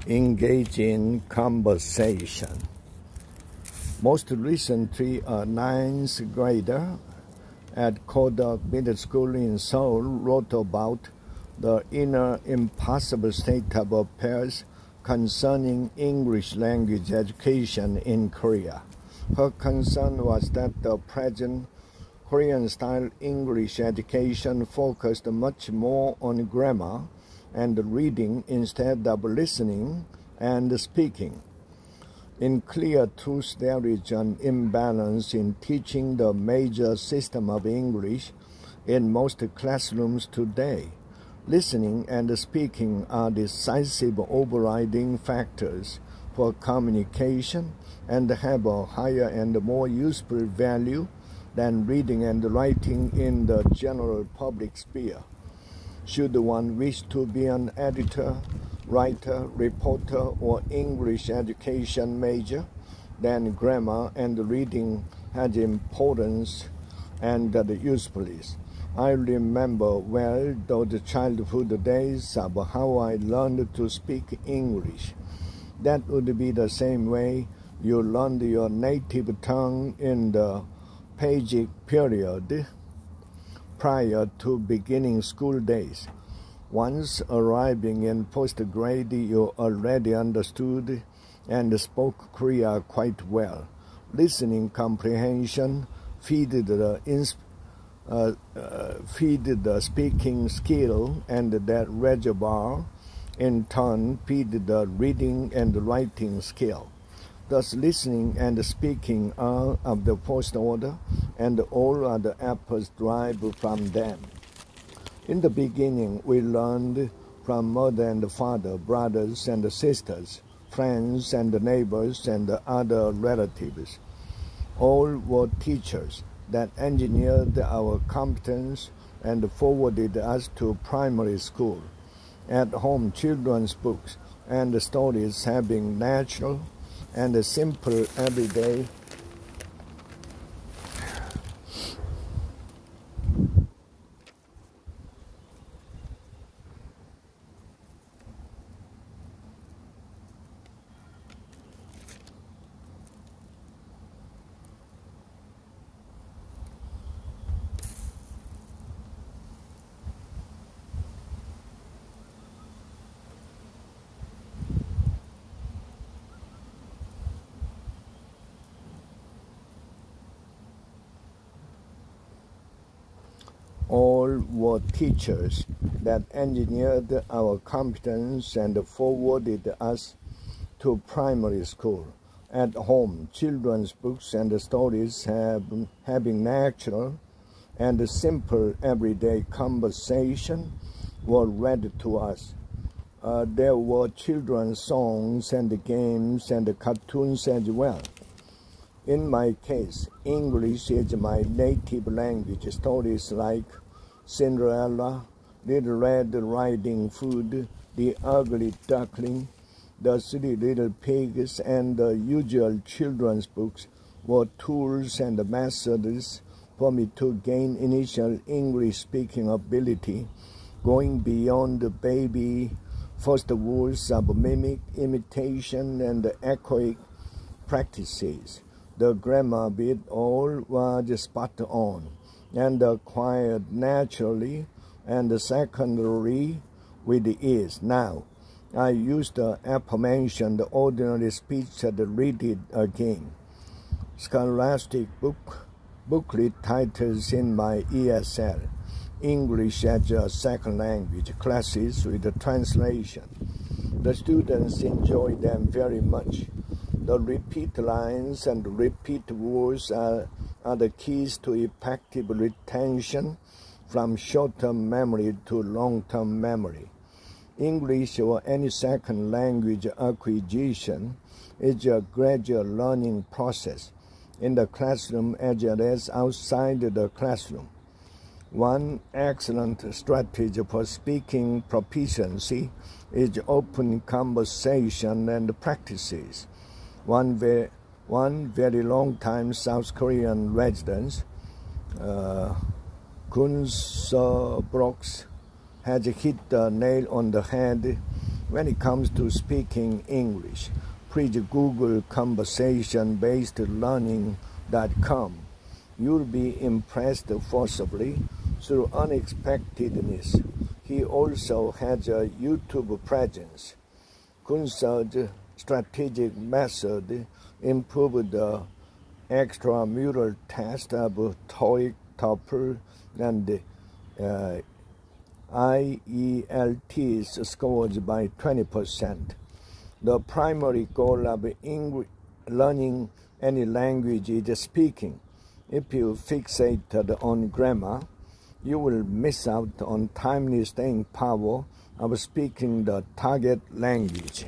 Engage in conversation. Most recently, a ninth grader at Kodak Middle School in Seoul wrote about the inner impossible state of affairs concerning English language education in Korea. Her concern was that the present Korean-style English education focused much more on grammar and reading instead of listening and speaking. In clear truth, there is an imbalance in teaching the major system of English in most classrooms today. Listening and speaking are decisive overriding factors for communication and have a higher and more useful value than reading and writing in the general public sphere. Should one wish to be an editor, writer, reporter, or English education major, then grammar and reading has importance and usefulness. I remember well those childhood days of how I learned to speak English. That would be the same way you learned your native tongue in the Paigic period prior to beginning school days. Once arriving in post-grade, you already understood and spoke Korea quite well. Listening comprehension feeded the speaking skill, and that reservoir in turn feeded the reading and writing skill. Thus, listening and speaking are of the first order, and all other efforts derive from them. In the beginning, we learned from mother and father, brothers and sisters, friends and neighbors and other relatives. All were teachers that engineered our competence and forwarded us to primary school. At home, children's books and stories have been natural and simple everyday All were teachers that engineered our competence and forwarded us to primary school. At home, children's books and stories having natural and simple everyday conversation were read to us. There were children's songs and games and cartoons as well. In my case, English is my native language. Stories like Cinderella, Little Red Riding Hood, The Ugly Duckling, The 3 Little Pigs, and the usual children's books were tools and methods for me to gain initial English-speaking ability, going beyond the baby first words of mimic, imitation, and echoic practices. The grammar bit all was spot on and acquired naturally and secondary with ease. Now, I use the aforementioned ordinary speech and read it again. Scholastic booklet titles in my ESL, English as a Second Language classes with the translation. The students enjoy them very much. The repeat lines and repeat words are the keys to effective retention from short-term memory to long-term memory. English or any second language acquisition is a gradual learning process in the classroom as well as outside the classroom. One excellent strategy for speaking proficiency is open conversation and practices. One very long time South Korean resident, Kun So Brooks, has hit the nail on the head When it comes to speaking English, please Google conversationbasedlearning.com. You'll be impressed forcibly through unexpectedness. He also has a YouTube presence. Kunsa's strategic method improved the extramural test of TOEIC, TOEFL, and IELTS scores by 20%. The primary goal of learning any language is speaking. If you fixate on grammar, you will miss out on timely staying power of speaking the target language.